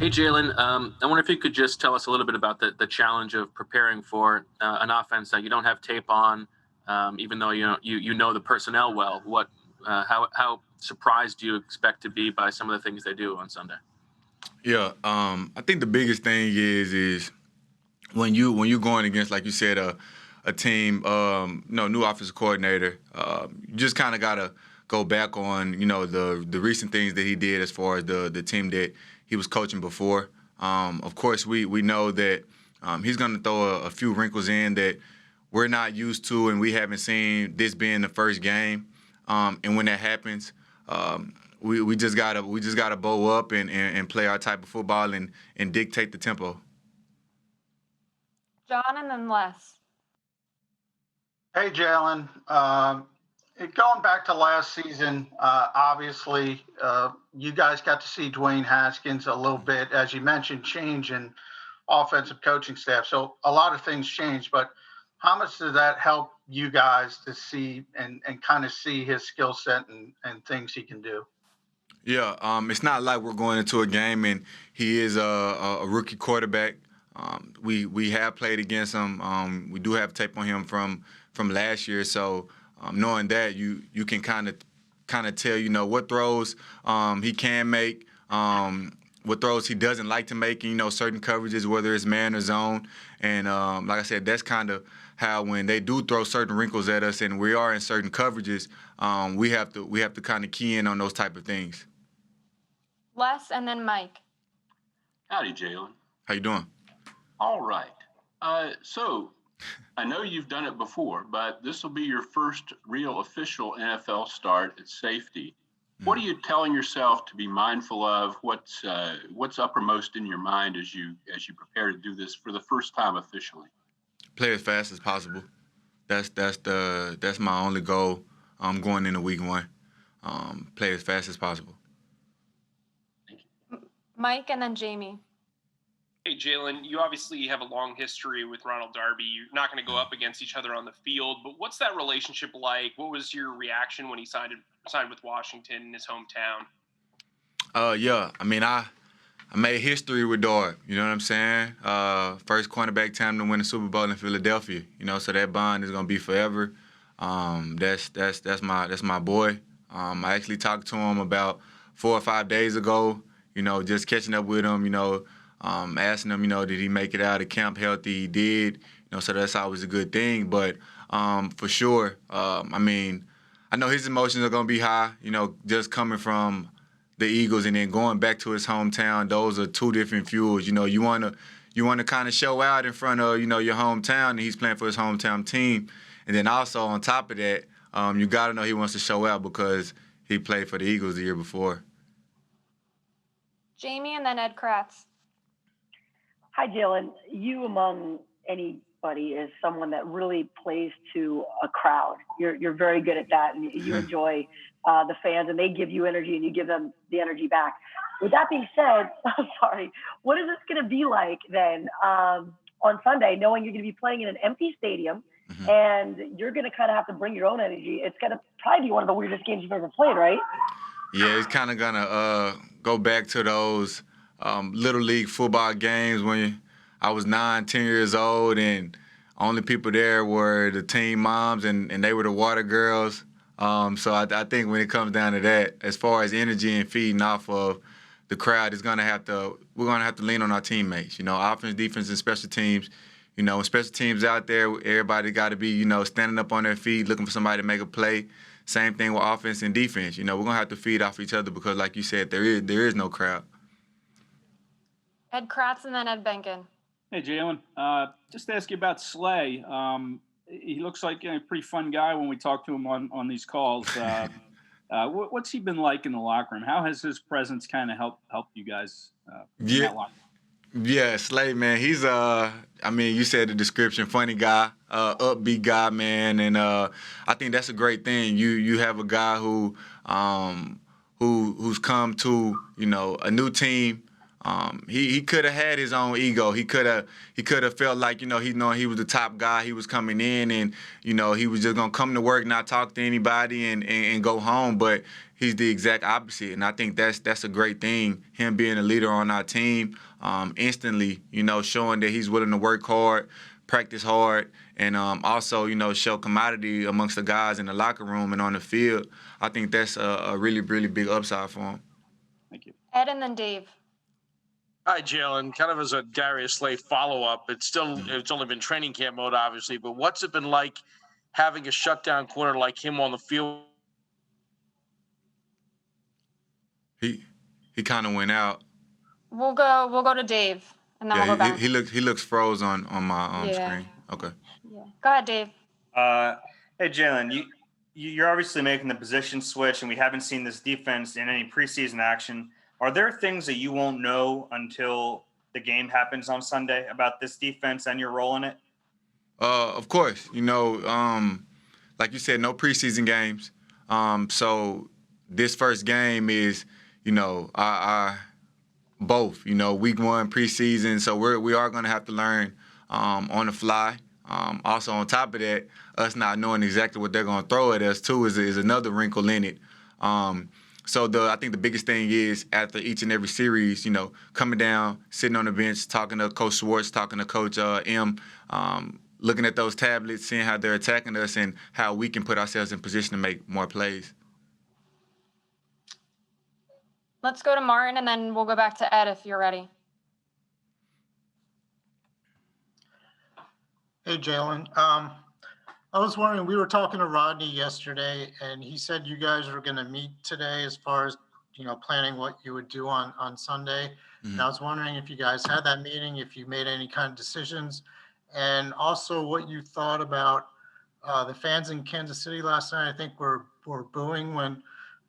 Hey, Jalen. I wonder if you could just tell us a little bit about the challenge of preparing for an offense that you don't have tape on, even though you know the personnel well. How surprised do you expect to be by some of the things they do on Sunday? Yeah, I think the biggest thing is when you're going against, like you said, a team, new offensive coordinator, you just kind of gotta go back on the recent things that he did as far as the team that he was coaching before. Of course, we know that he's gonna throw a few wrinkles in that we're not used to, and we haven't seen this being the first game. And when that happens, we just gotta bow up and play our type of football and dictate the tempo. John and then Les. Hey, Jalen. Going back to last season, obviously, you guys got to see Dwayne Haskins a little bit, as you mentioned, change in offensive coaching staff. So a lot of things changed, but how much did that help you guys to see and kind of see his skill set and things he can do? Yeah, it's not like we're going into a game and he is a rookie quarterback. We have played against him. We do have tape on him from last year, so knowing that you can kind of tell what throws he can make, what throws he doesn't like to make, certain coverages, whether it's man or zone. And like I said, that's kind of how when they do throw certain wrinkles at us and we are in certain coverages, we have to kind of key in on those type of things. Les and then Mike. Howdy, Jalen. How you doing? All right. So I know you've done it before, but this will be your first real official NFL start at safety. What are you telling yourself to be mindful of? What's uppermost in your mind as you prepare to do this for the first time officially? Play as fast as possible. That's my only goal. Going into week one. Play as fast as possible. Mike and then Jamie. Hey, Jalen, you obviously have a long history with Ronald Darby. You're not going to go up against each other on the field, but what's that relationship like? What was your reaction when he signed with Washington in his hometown? Yeah. I mean, I made history with Darb. You know what I'm saying? First cornerback time to win the Super Bowl in Philadelphia. So that bond is gonna be forever. That's my boy. I actually talked to him about 4 or 5 days ago. Just catching up with him. Asking him, did he make it out of camp healthy? He did. So that's always a good thing. But for sure, I mean, I know his emotions are gonna be high. Just coming from the Eagles and then going back to his hometown, those are two different fuels. You wanna kind of show out in front of your hometown, and he's playing for his hometown team. And then also on top of that, you gotta know he wants to show out because he played for the Eagles the year before. Jamie and then Ed Kratz. Hi, Jalen. You, among anybody, is someone that really plays to a crowd. You're very good at that, and you enjoy the fans, and they give you energy, and you give them the energy back. With that being said, sorry, what is this going to be like then on Sunday, knowing you're going to be playing in an empty stadium, and you're going to kind of have to bring your own energy? It's going to probably be one of the weirdest games you've ever played, right? Yeah, it's kind of gonna go back to those little league football games when I was 9, 10 years old, and only people there were the team moms and they were the water girls. So I think when it comes down to that, as far as energy and feeding off of the crowd, we're gonna have to lean on our teammates. Offense, defense, and special teams. Special teams out there, everybody got to be standing up on their feet, looking for somebody to make a play. Same thing with offense and defense. We're gonna have to feed off each other because, like you said, there is no crowd. Ed Kratz and then Ed Benkin. Hey, Jalen. Just to ask you about Slay. He looks like a pretty fun guy when we talk to him on these calls. What's he been like in the locker room? How has his presence kind of helped you guys in that locker room? Yeah, Slay, man. He's you said the description, funny guy, upbeat guy, man, and I think that's a great thing. You have a guy who's come to a new team. He could have had his own ego. He could have felt like he was the top guy. He was coming in and he was just gonna come to work, not talk to anybody, and go home. But he's the exact opposite, and I think that's a great thing. Him being a leader on our team, instantly, showing that he's willing to work hard, practice hard, and also, show commodity amongst the guys in the locker room and on the field. I think that's a really, really big upside for him. Thank you. Ed and then Dave. Hi, Jalen. Kind of as a Darius Slay follow-up, it's only been training camp mode, obviously, but what's it been like having a shutdown corner like him on the field? He kind of went out. We'll go to Dave, and then we'll go back. He looks froze on my Yeah. screen. Okay. Yeah. Go ahead, Dave. Hey, Jalen, you're obviously making the position switch, and we haven't seen this defense in any preseason action. Are there things that you won't know until the game happens on Sunday about this defense and your role in it? Of course. Like you said, no preseason games. So this first game is, our both. Week 1 preseason, so we are going to have to learn on the fly. Also, on top of that, us not knowing exactly what they're going to throw at us too is another wrinkle in it. So I think the biggest thing is after each and every series, coming down, sitting on the bench, talking to Coach Schwartz, talking to Coach M, looking at those tablets, seeing how they're attacking us and how we can put ourselves in position to make more plays. Let's go to Martin, and then we'll go back to Ed if you're ready. Hey, Jalen. I was wondering, we were talking to Rodney yesterday, and he said you guys were going to meet today as far as, planning what you would do on Sunday. Mm-hmm. And I was wondering if you guys had that meeting, if you made any kind of decisions, and also what you thought about the fans in Kansas City last night. I think were booing when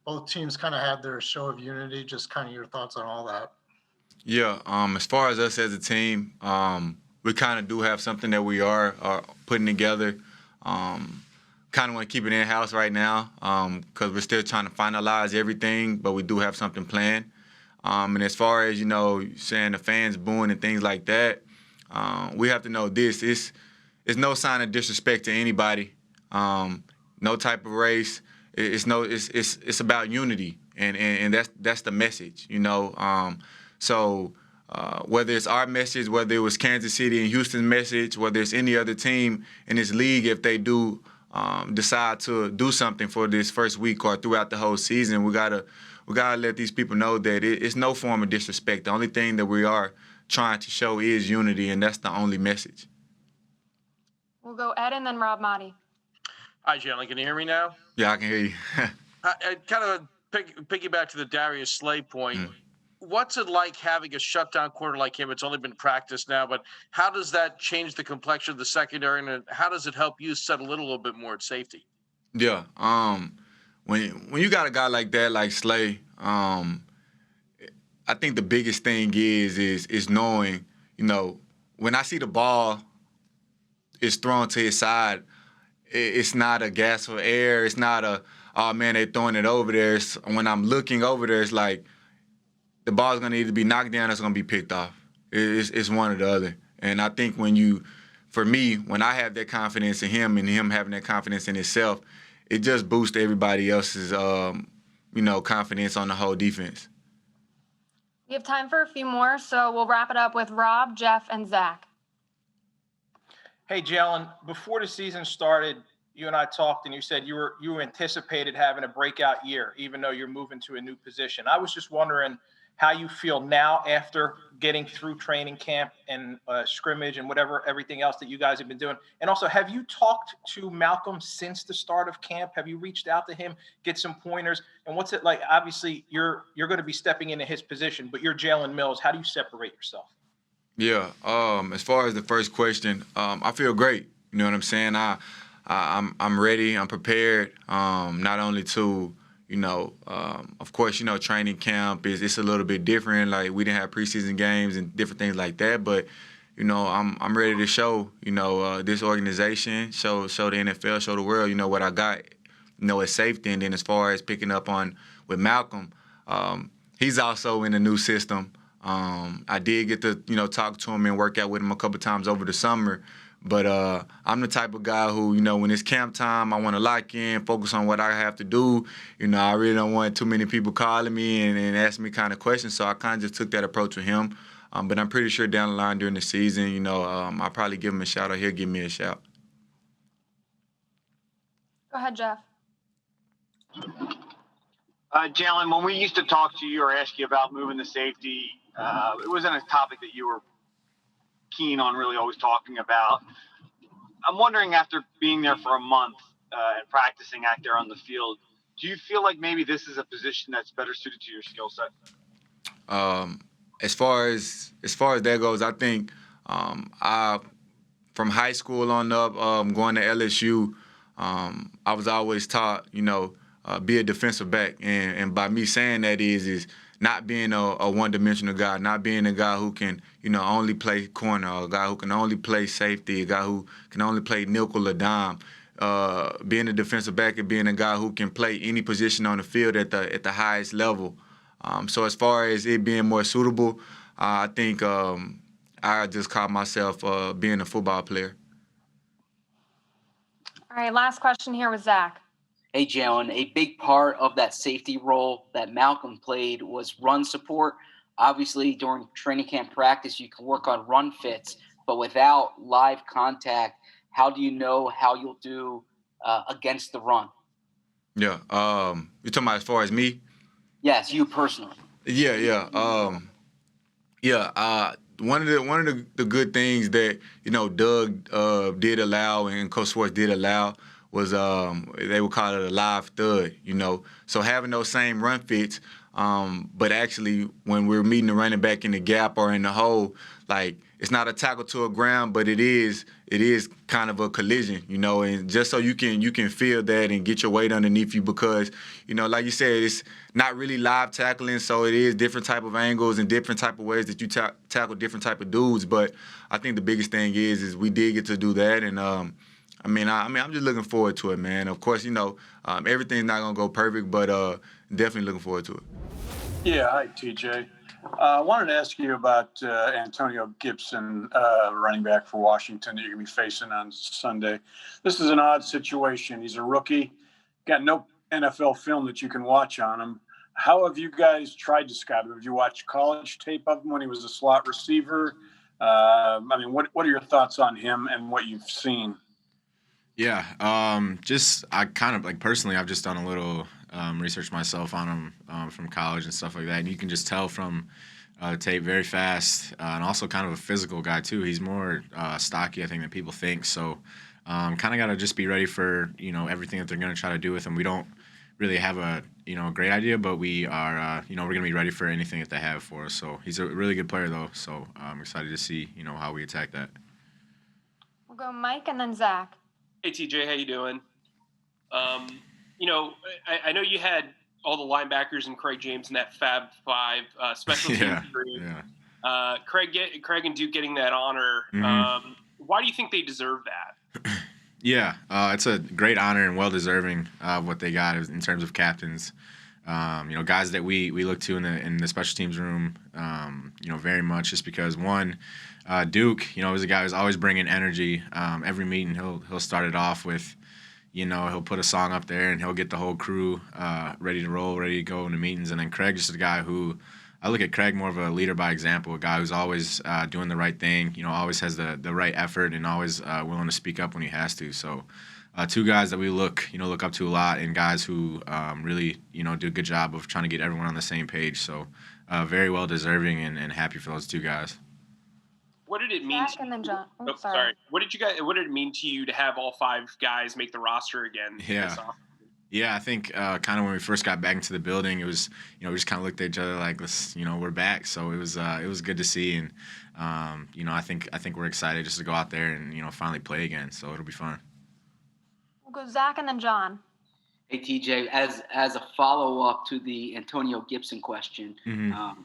both teams kind of had their show of unity. Just kind of your thoughts on all that. Yeah, as far as us as a team, we kind of do have something that we are putting together. Kind of want to keep it in-house right now because we're still trying to finalize everything, but we do have something planned. And as far as, saying the fans booing and things like that, we have to know this. It's no sign of disrespect to anybody, no type of race. It's about unity, and that's the message, So whether it's our message, whether it was Kansas City and Houston's message, whether it's any other team in this league, if they do decide to do something for this first week or throughout the whole season, we gotta let these people know that it's no form of disrespect. The only thing that we are trying to show is unity, and that's the only message. We'll go Ed and then Rob Motti. Hi, Jalen. Can you hear me now? Yeah, I can hear you. I kind of piggyback to the Darius Slay point. What's it like having a shutdown corner like him? It's only been practiced now, but how does that change the complexion of the secondary, and how does it help you settle in a little bit more at safety? Yeah. When you got a guy like that, like Slay, I think the biggest thing is knowing, when I see the ball is thrown to his side, it's not a gas for air. It's not oh, man, they're throwing it over there. When I'm looking over there, it's like the ball's going to either be knocked down or it's going to be picked off. It's one or the other. And I think for me, when I have that confidence in him and him having that confidence in himself, it just boosts everybody else's, confidence on the whole defense. We have time for a few more, so we'll wrap it up with Rob, Jeff, and Zach. Hey, Jalen, before the season started, you and I talked, and you said you anticipated having a breakout year, even though you're moving to a new position. I was just wondering how you feel now after getting through training camp and scrimmage and everything else that you guys have been doing. And also, have you talked to Malcolm since the start of camp? Have you reached out to him, get some pointers? And what's it like? Obviously, you're going to be stepping into his position, but you're Jalen Mills. How do you separate yourself? Yeah. As far as the first question, I feel great. You know what I'm saying? I'm ready. I'm prepared. Not only to, of course, training camp it's a little bit different. Like we didn't have preseason games and different things like that. But, I'm ready to show, this organization, show the NFL, show the world, what I got, at safety. And then as far as picking up on with Malcolm, he's also in a new system. I did get to, talk to him and work out with him a couple times over the summer. But I'm the type of guy who, when it's camp time, I want to lock in, focus on what I have to do. I really don't want too many people calling me and asking me kind of questions. So I kind of just took that approach with him. But I'm pretty sure down the line during the season, I'll probably give him a shout or he'll give me a shout. Go ahead, Jeff. Jalen, when we used to talk to you or ask you about moving the safety, it wasn't a topic that you were keen on really always talking about. I'm wondering, after being there for a month and practicing out there on the field, do you feel like maybe this is a position that's better suited to your skill set? As far as that goes, I think from high school on up, going to LSU, I was always taught, be a defensive back, and by me saying that is not being a one-dimensional guy, not being a guy who can, only play corner, or a guy who can only play safety, a guy who can only play nickel or dime. Being a defensive back and being a guy who can play any position on the field at the highest level. So as far as it being more suitable, I think I just call myself being a football player. All right, last question here with Zach. Hey, Jalen, a big part of that safety role that Malcolm played was run support. Obviously, during training camp practice, you can work on run fits, but without live contact, how do you know how you'll do against the run? Yeah, you're talking about as far as me? Yes, you personally. Yeah. One of the good things that Doug did allow and Coach Schwartz did allow was they would call it a live thud. So having those same run fits, but actually when we're meeting the running back in the gap or in the hole, like it's not a tackle to a ground, but it is kind of a collision, and just so you can feel that and get your weight underneath you because, like you said, it's not really live tackling, so it is different type of angles and different type of ways that you tackle different type of dudes. But I think the biggest thing is we did get to do that, and I'm just looking forward to it, man. Of course, everything's not gonna go perfect, but definitely looking forward to it. Yeah, hi, TJ. I wanted to ask you about Antonio Gibson, running back for Washington that you're going to be facing on Sunday. This is an odd situation. He's a rookie, got no NFL film that you can watch on him. How have you guys tried to scout him? Have you watched college tape of him when he was a slot receiver? What are your thoughts on him and what you've seen? Yeah, I kind of personally, I've just done a little research myself on him from college and stuff like that. And you can just tell from the tape very fast and also kind of a physical guy too. He's more stocky, I think, than people think. So kind of got to just be ready for, everything that they're going to try to do with him. We don't really have a great idea, but we are, we're going to be ready for anything that they have for us. So he's a really good player though. So I'm excited to see, how we attack that. We'll go Mike and then Zach. Hey, TJ, how you doing? I know you had all the linebackers and Craig James in that Fab Five special team group. Yeah. Craig and Duke getting that honor. Mm-hmm. Why do you think they deserve that? Yeah, it's a great honor and well-deserving of what they got in terms of captains. Guys that we look to in the special teams room, very much just because one, Duke, is a guy who's always bringing energy. Every meeting he'll start it off with, he'll put a song up there and he'll get the whole crew ready to roll, ready to go into meetings. And then Craig just a guy who, I look at Craig more of a leader by example, a guy who's always doing the right thing, always has the right effort and always willing to speak up when he has to. So two guys that we look up to a lot and guys who really, do a good job of trying to get everyone on the same page. So very well deserving and happy for those two guys. What did it mean? And then John. Oh, sorry. What did it mean to you to have all five guys make the roster again? Yeah, I think kind of when we first got back into the building, it was, we just kind of looked at each other like, let's, we're back. So it was good to see, and I think we're excited just to go out there and finally play again. So it'll be fun. We'll go Zach and then John. Hey, TJ, as a follow-up to the Antonio Gibson question,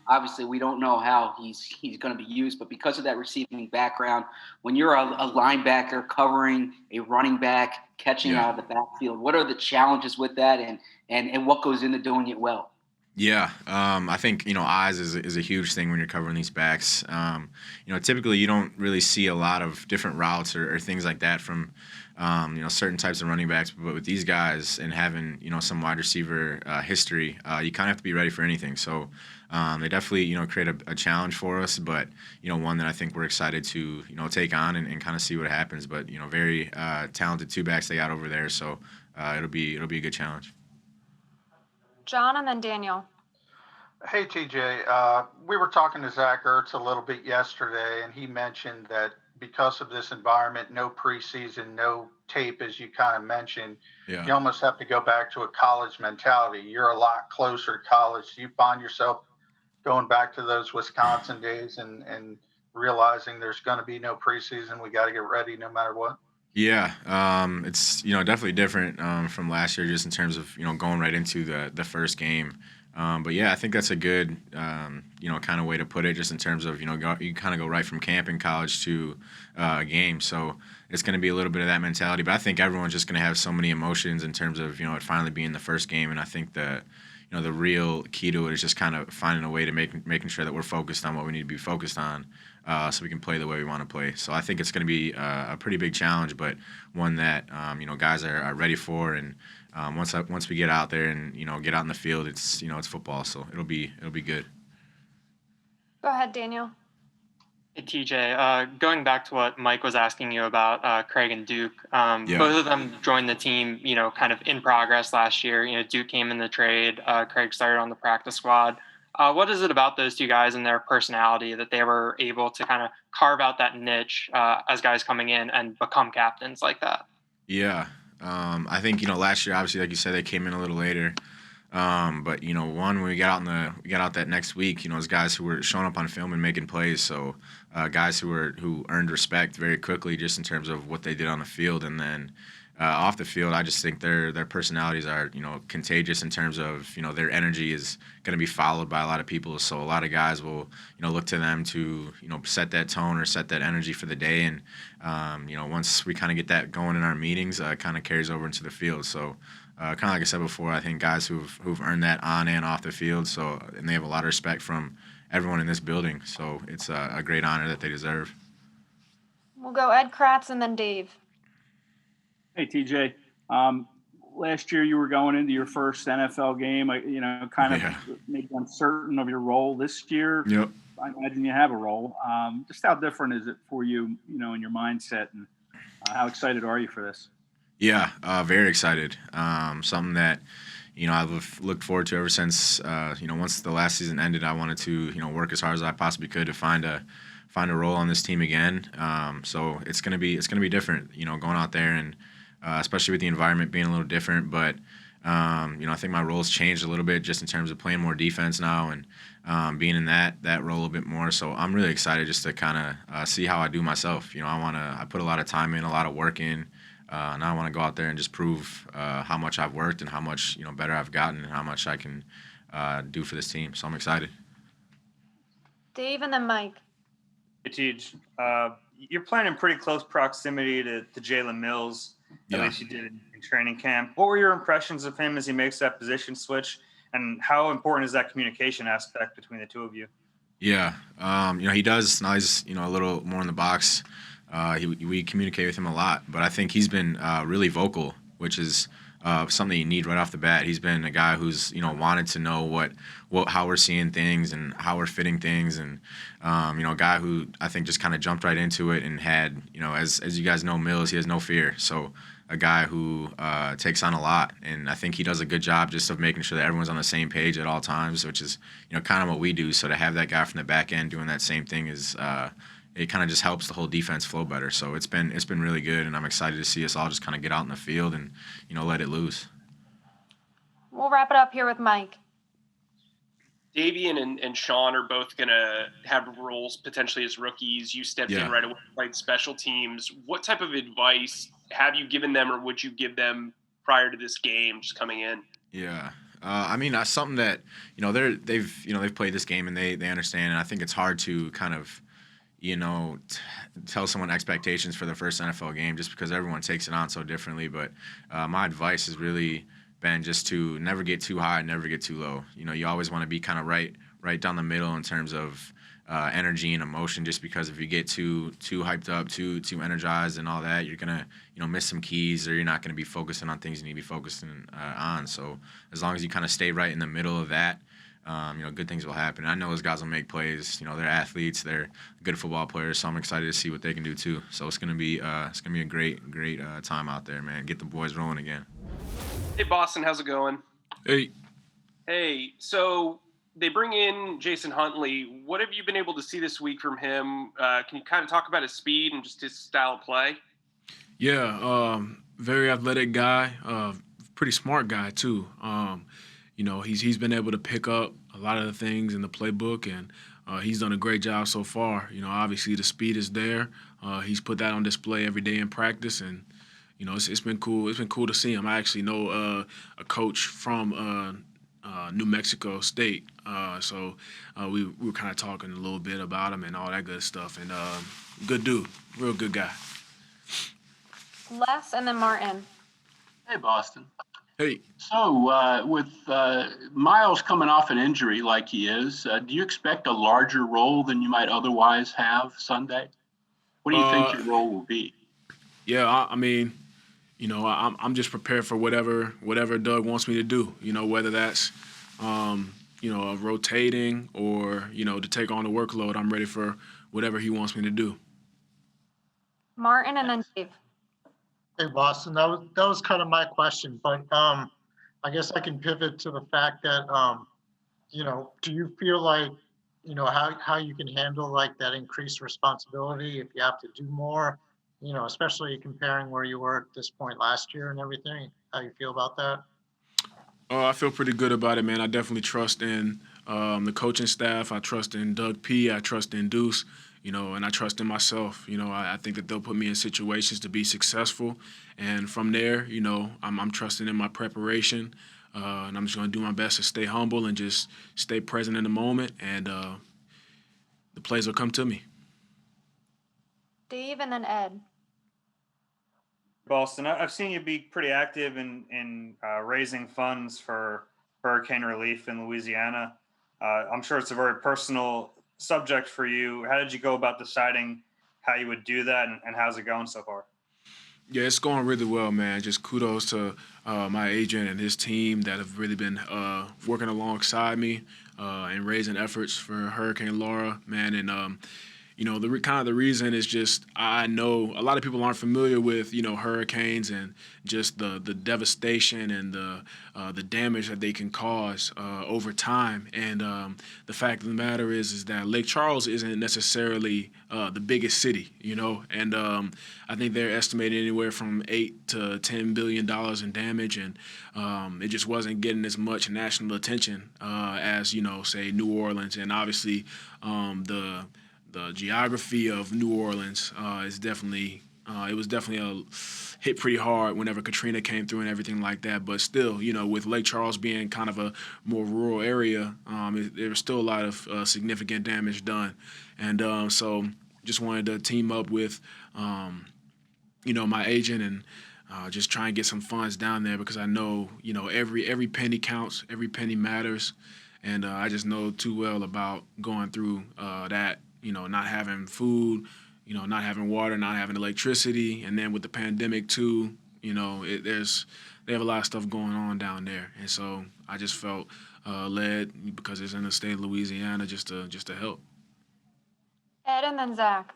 obviously we don't know how he's going to be used, but because of that receiving background, when you're a linebacker covering a running back, catching out of the backfield, what are the challenges with that and what goes into doing it well? Yeah, I think eyes is a huge thing when you're covering these backs. Typically you don't really see a lot of different routes or things like that from certain types of running backs. But with these guys and having some wide receiver history, you kind of have to be ready for anything. So they definitely create a challenge for us, but one that I think we're excited to take on and kind of see what happens. But very talented two backs they got over there, so it'll be a good challenge. John and then Daniel. Hey, TJ. We were talking to Zach Ertz a little bit yesterday, and he mentioned that because of this environment, no preseason, no tape, as you kind of mentioned, Yeah. you almost have to go back to a college mentality. You're a lot closer to college. Do you find yourself going back to those Wisconsin days and realizing there's going to be no preseason? We got to get ready no matter what. Yeah, it's definitely different from last year, just in terms of going right into the first game. But yeah, I think that's a good kind of way to put it, just in terms of you kind of go right from camp in college to a game. So it's going to be a little bit of that mentality. But I think everyone's just going to have so many emotions in terms of it finally being the first game. And I think the real key to it is just kind of finding a way to making sure that we're focused on what we need to be focused on, so we can play the way we want to play. So I think it's going to be a pretty big challenge, but one that guys are ready for. And once we get out there and get out in the field, it's it's football, so it'll be good. Go ahead, Daniel. Hey, TJ, going back to what Mike was asking you about Craig and Duke, both of them joined the team, kind of in progress last year. Duke came in the trade, Craig started on the practice squad. What is it about those two guys and their personality that they were able to kind of carve out that niche as guys coming in and become captains like that? Yeah, I think last year, obviously, like you said, they came in a little later. But when we got out that next week, it was guys who were showing up on film and making plays. So guys who earned respect very quickly, just in terms of what they did on the field, and then off the field, I just think their personalities are contagious in terms of their energy is going to be followed by a lot of people. So a lot of guys will look to them to set that tone or set that energy for the day. And once we kind of get that going in our meetings, it kind of carries over into the field. So. Kind of like I said before, I think guys who've earned that on and off the field, and they have a lot of respect from everyone in this building. So it's a great honor that they deserve. We'll go Ed Kratz and then Dave. Hey, TJ. Last year you were going into your first NFL game, kind of maybe uncertain of your role. This year, yep. I imagine you have a role. Just how different is it for you, in your mindset, and how excited are you for this? Yeah, very excited. Something that, I've looked forward to ever since, once the last season ended. I wanted to, work as hard as I possibly could to find a role on this team again. So it's gonna be different, going out there, and especially with the environment being a little different. But I think my role's changed a little bit, just in terms of playing more defense now and being in that role a bit more. So I'm really excited just to kind of see how I do myself. I put a lot of time in, a lot of work in. Now I want to go out there and just prove how much I've worked and how much better I've gotten and how much I can do for this team. So I'm excited. Dave and then Mike. Hey, Tej, you're playing in pretty close proximity to Jalen Mills. At least you did in training camp. What were your impressions of him as he makes that position switch, and how important is that communication aspect between the two of you? Yeah, he does. Now he's a little more in the box. We communicate with him a lot, but I think he's been really vocal, which is something you need right off the bat. He's been a guy who's wanted to know how we're seeing things and how we're fitting things, and a guy who I think just kind of jumped right into it and had as you guys know, Mills, he has no fear. So a guy who takes on a lot, and I think he does a good job just of making sure that everyone's on the same page at all times, which is kind of what we do. So to have that guy from the back end doing that same thing is. It kind of just helps the whole defense flow better. So it's been really good, and I'm excited to see us all just kind of get out in the field and let it loose. We'll wrap it up here with Mike. Davian and Sean are both going to have roles potentially as rookies. You stepped in right away, played special teams. What type of advice have you given them, or would you give them prior to this game, just coming in? Yeah. I mean, that's something that they've played this game and they understand, and I think it's hard to kind of tell someone expectations for their first NFL game, just because everyone takes it on so differently. But my advice is really been just to never get too high, never get too low. You know, you always want to be kind of right down the middle in terms of energy and emotion, just because if you get too hyped up, too energized and all that, you're gonna miss some keys, or you're not gonna be focusing on things you need to be focusing on. So as long as you kind of stay right in the middle of that, good things will happen. I know those guys will make plays. They're athletes, they're good football players, so I'm excited to see what they can do too. So it's gonna be a great time out there, man. Get the boys rolling again. Hey, Boston, how's it going? Hey. Hey, so they bring in Jason Huntley. What have you been able to see this week from him? Can you kind of talk about his speed and just his style of play? Yeah, very athletic guy, pretty smart guy too. He's been able to pick up a lot of the things in the playbook, and he's done a great job so far. Obviously the speed is there. He's put that on display every day in practice, and it's been cool. It's been cool to see him. I actually know a coach from New Mexico State, so we were kind of talking a little bit about him and all that good stuff. And good dude, real good guy. Les and then Martin. Hey, Boston. Hey. So with Miles coming off an injury like he is, do you expect a larger role than you might otherwise have Sunday? What do you think your role will be? Yeah, I'm just prepared for whatever Doug wants me to do. Whether that's rotating or to take on the workload. I'm ready for whatever he wants me to do. Martin and then Dave. Hey, Boston, that was kind of my question, but I guess I can pivot to the fact that do you feel like how you can handle like that increased responsibility if you have to do more, especially comparing where you were at this point last year and everything? How you feel about that? I feel pretty good about it, man. I definitely trust in the coaching staff. I trust in Doug P. I trust in Deuce, and I trust in myself. I think that they'll put me in situations to be successful. And from there, I'm trusting in my preparation. And I'm just going to do my best to stay humble and just stay present in the moment. And the plays will come to me. Dave and then Ed. Boston, I've seen you be pretty active in raising funds for hurricane relief in Louisiana. I'm sure it's a very personal subject for you. How did you go about deciding how you would do that, and how's it going so far? Yeah, it's going really well, man. Just kudos to my agent and his team that have really been working alongside me and raising efforts for Hurricane Laura, man. And the reason is just I know a lot of people aren't familiar with hurricanes and just the devastation and the damage that they can cause over time. And the fact of the matter is that Lake Charles isn't necessarily the biggest city, and I think they're estimating anywhere from $8 to $10 billion in damage, and it just wasn't getting as much national attention as say New Orleans, and obviously the geography of New Orleans is definitely it was definitely hit pretty hard whenever Katrina came through and everything like that. But still, with Lake Charles being kind of a more rural area, there was still a lot of significant damage done. And so just wanted to team up with, my agent and just try and get some funds down there, because I know, every penny counts, every penny matters. And I just know too well about going through that, not having food, not having water, not having electricity, and then with the pandemic too, they have a lot of stuff going on down there, and so I just felt led, because it's in the state of Louisiana, just to help. Ed and then Zach.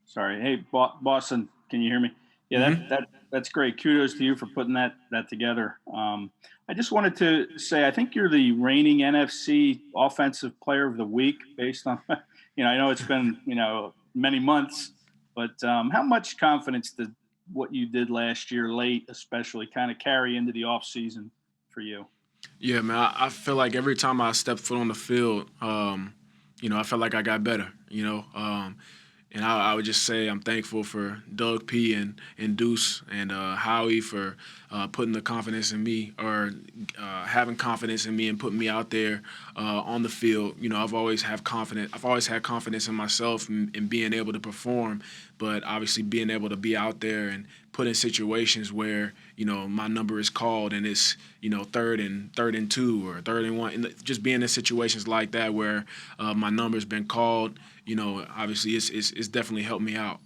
Sorry, hey Boston, can you hear me? Yeah, that's great. Kudos to you for putting that together. I just wanted to say, I think you're the reigning NFC Offensive Player of the Week, based on, I know it's been, many months, but how much confidence did what you did last year late, especially, kind of carry into the off season for you? Yeah, man, I feel like every time I step foot on the field, I felt like I got better, And I would just say I'm thankful for Doug P. and Deuce and Howie for putting the confidence in me, or having confidence in me and putting me out there on the field. You know, I've always had confidence in myself and being able to perform, but obviously being able to be out there and put in situations where, you know, my number is called and it's, you know, third and 2 or 3rd and 1, and just being in situations like that where my number's been called, you know, obviously it's definitely helped me out.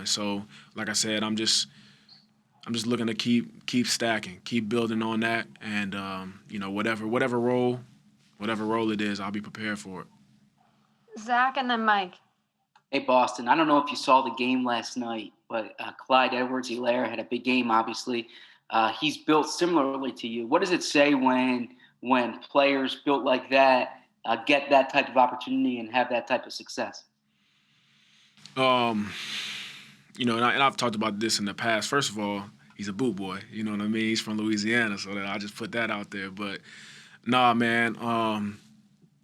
So like I said, I'm just looking to keep stacking, keep building on that, and you know, whatever role it is, I'll be prepared for it. Zach and then Mike. Hey, Boston, I don't know if you saw the game last night, but Clyde Edwards-Helaire had a big game, obviously. He's built similarly to you. What does it say when players built like that get that type of opportunity and have that type of success? You know, and I've talked about this in the past. First of all, he's a boot boy. You know what I mean? He's from Louisiana, so I'll just put that out there. But nah, man.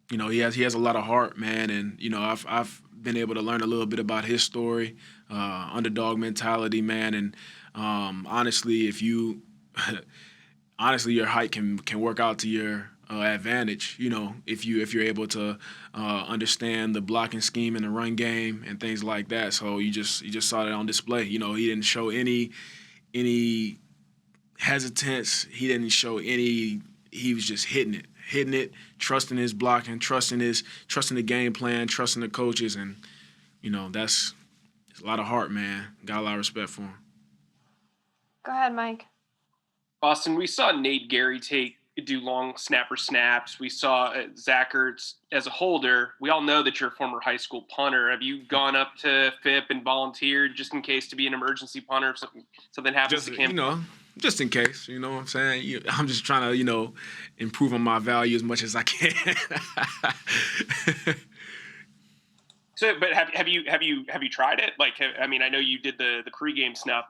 You know, he has a lot of heart, man, and you know, I've been able to learn a little bit about his story, underdog mentality, man, and honestly, your height can work out to your advantage. You know, if you're able to understand the blocking scheme in the run game and things like that. So you just saw that on display. You know, he didn't show any hesitance. He didn't show any. He was just hitting it, trusting his blocking, trusting the game plan, trusting the coaches, and you know, it's a lot of heart, man. Got a lot of respect for him. Go ahead, Mike. Boston, we saw Nate Gary do long snapper snaps. We saw Zach Ertz as a holder. We all know that you're a former high school punter. Have you gone up to FIP and volunteered just in case to be an emergency punter if something happens to camp? You know, just in case, you know what I'm saying? I'm just trying to, you know, improve on my value as much as I can. So, but have you tried it? Like, I mean, I know you did the pregame stuff,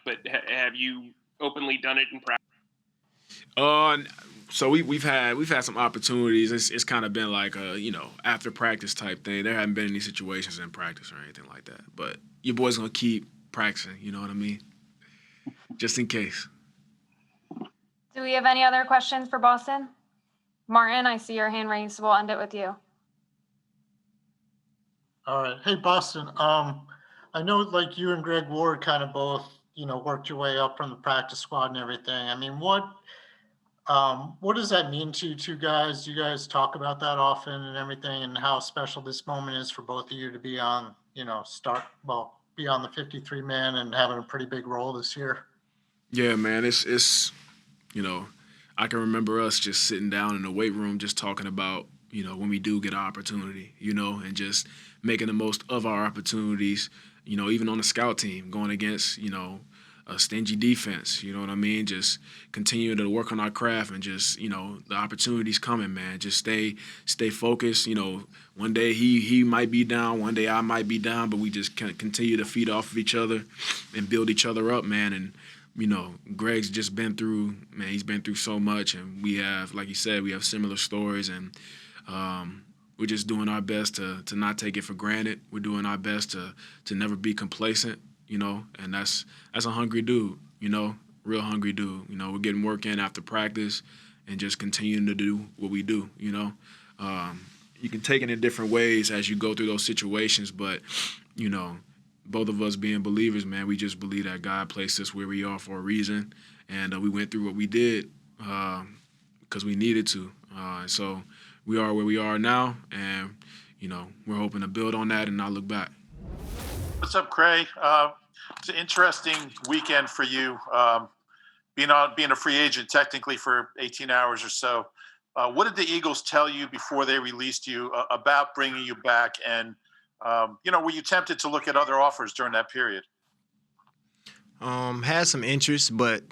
but have you openly done it in practice? So we've had some opportunities. It's kind of been like a, you know, after practice type thing. There haven't been any situations in practice or anything like that. But your boy's gonna keep practicing. You know what I mean? Just in case. Do we have any other questions for Boston? Martin, I see your hand raised, so we'll end it with you. All right. Hey, Boston. I know like you and Greg Ward kind of both, you know, worked your way up from the practice squad and everything. I mean, what does that mean to you two guys? Do you guys talk about that often and everything, and how special this moment is for both of you to be on, you know, be on the 53-man and having a pretty big role this year? Yeah, man, it's you know, I can remember us just sitting down in the weight room just talking about, you know, when we do get an opportunity, you know, and just making the most of our opportunities, you know, even on the scout team, going against, you know, a stingy defense, you know what I mean? Just continuing to work on our craft and just, you know, the opportunities coming, man. Just stay focused. You know, one day he might be down, one day I might be down, but we just can continue to feed off of each other and build each other up, man. And, you know, Greg's just been through, man, he's been through so much, and we have, like you said, we have similar stories, and we're just doing our best to not take it for granted. We're doing our best to never be complacent, you know, and that's a hungry dude, you know, real hungry dude. You know, we're getting work in after practice and just continuing to do what we do, you know. You can take it in different ways as you go through those situations, but, you know, both of us being believers, man, we just believe that God placed us where we are for a reason, and we went through what we did because we needed to. So we are where we are now, and, you know, we're hoping to build on that and not look back. What's up, Cray? It's an interesting weekend for you, being a free agent technically for 18 hours or so. What did the Eagles tell you before they released you about bringing you back? And, you know, were you tempted to look at other offers during that period? Had some interest, but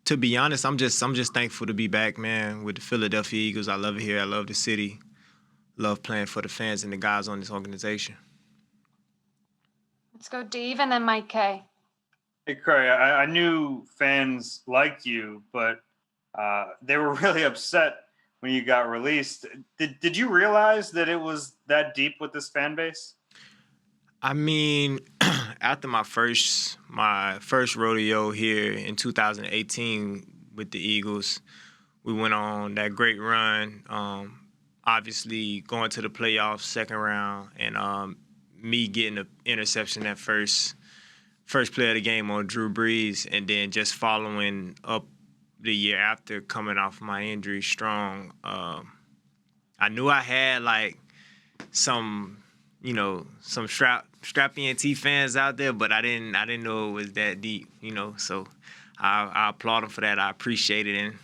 to be honest, I'm just thankful to be back, man, with the Philadelphia Eagles. I love it here. I love the city. Love playing for the fans and the guys on this organization. Let's go Dave and then Mike K. Hey, Cray, I knew fans liked you, but they were really upset when you got released. Did you realize that it was that deep with this fan base? I mean, after my first rodeo here in 2018 with the Eagles, we went on that great run. Obviously going to the playoffs, second round, and me getting an interception that first play of the game on Drew Brees, and then just following up the year after coming off my injury strong. I knew I had like some strap ENT fans out there, but I didn't know it was that deep, So I applaud them for that. I appreciate it, and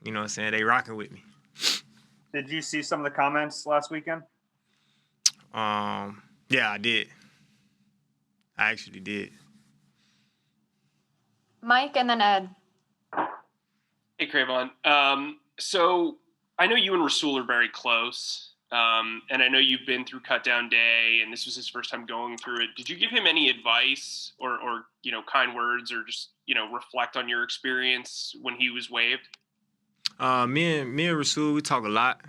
what I'm saying, they rocking with me. Did you see some of the comments last weekend? Yeah, I did. I actually did. Mike and then Ed. Hey, Cre'Von. So I know you and Rasul are very close, and I know you've been through cut down day, and this was his first time going through it. Did you give him any advice or kind words, or just reflect on your experience when he was waived? Me and Rasul, we talk a lot.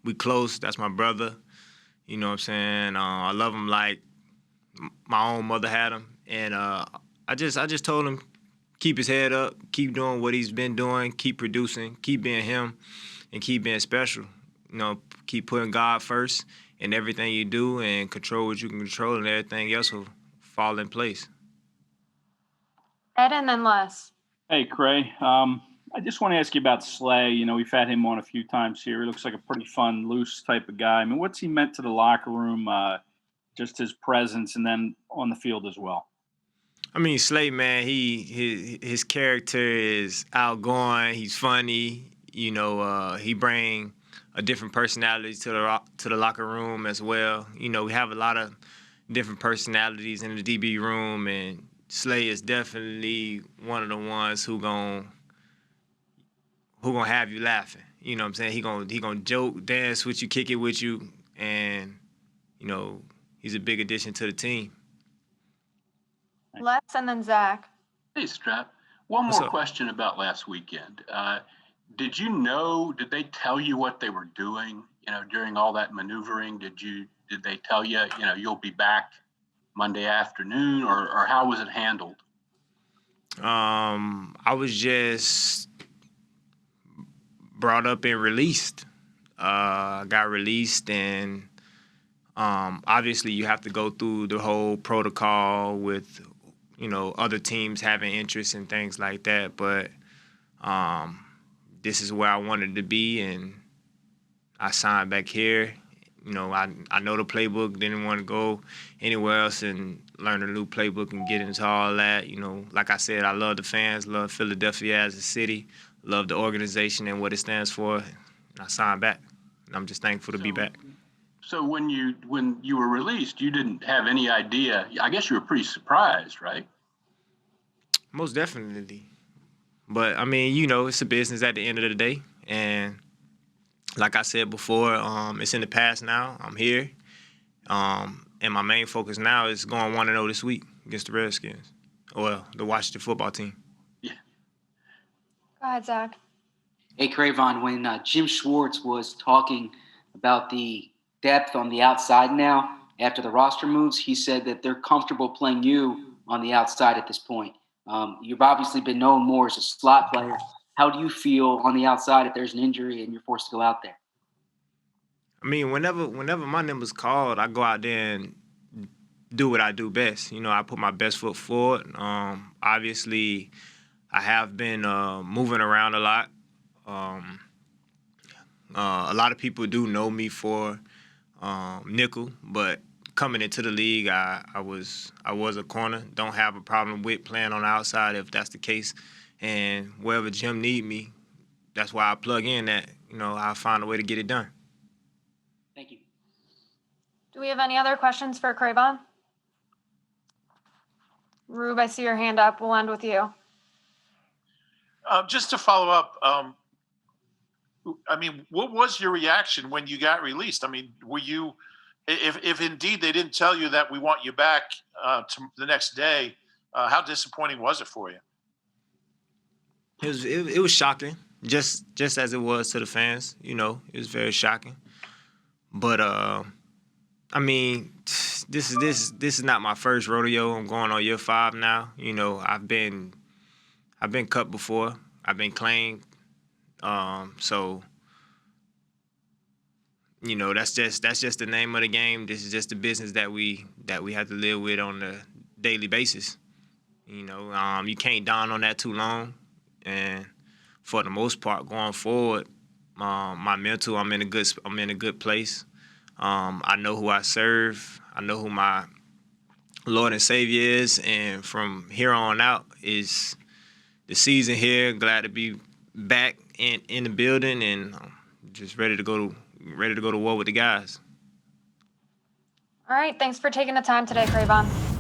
We close. That's my brother. You know what I'm saying? I love him like my own mother had him, and I just told him, keep his head up, keep doing what he's been doing, keep producing, keep being him, and keep being special. Keep putting God first in everything you do, and control what you can control, and everything else will fall in place. Ed and then Les. Hey, Cray. I just want to ask you about Slay. We've had him on a few times here. He looks like a pretty fun, loose type of guy. I mean, what's he meant to the locker room, just his presence, and then on the field as well? I mean, Slay, man, his character is outgoing. He's funny. He bring a different personality to the locker room as well. We have a lot of different personalities in the DB room, and Slay is definitely one of the ones who gonna have you laughing. You know what I'm saying? He gonna joke, dance with you, kick it with you, and he's a big addition to the team. Les and then Zach. Hey, Strap. One more question about last weekend. Did they tell you what they were doing, during all that maneuvering? Did they tell you, you'll be back Monday afternoon, or how was it handled? I was just brought up and released. Got released, and obviously you have to go through the whole protocol with, other teams having interest and things like that. But this is where I wanted to be, and I signed back here. I know the playbook, didn't want to go anywhere else and learn a new playbook and get into all that. Like I said, I love the fans, love Philadelphia as a city, love the organization and what it stands for. And I signed back, and I'm just thankful to be back. So when you were released, you didn't have any idea. I guess you were pretty surprised, right? Most definitely. But, I mean, it's a business at the end of the day. And like I said before, it's in the past now. I'm here. And my main focus now is going 1-0 this week against the Redskins. Well, the Washington football team. Go ahead, Zach. Hey, Cre'Von, when Jim Schwartz was talking about the depth on the outside now, after the roster moves, he said that they're comfortable playing you on the outside at this point. You've obviously been known more as a slot player. How do you feel on the outside if there's an injury and you're forced to go out there? I mean, whenever my number's called, I go out there and do what I do best. I put my best foot forward. Obviously, I have been moving around a lot. A lot of people do know me for nickel, but coming into the league, I was a corner. Don't have a problem with playing on the outside if that's the case. And wherever Jim need me, that's why I plug in that, I'll find a way to get it done. Thank you. Do we have any other questions for Cre'Von? Rube, I see your hand up. We'll end with you. Just to follow up, what was your reaction when you got released? Were you, if indeed they didn't tell you that we want you back to the next day, how disappointing was it for you? It was shocking, just as it was to the fans. It was very shocking. But is not my first rodeo. I'm going on year 5 now. You know, I've been cut before. I've been claimed. So you know, that's just the name of the game. This is just the business that we have to live with on a daily basis. You know, you can't down on that too long, and for the most part, going forward, my mental, I'm in a good place. I know who I serve. I know who my Lord and Savior is, and from here on out is the season here. Glad to be back in the building, and just ready to go to war with the guys. All right. Thanks for taking the time today, Cre'Von.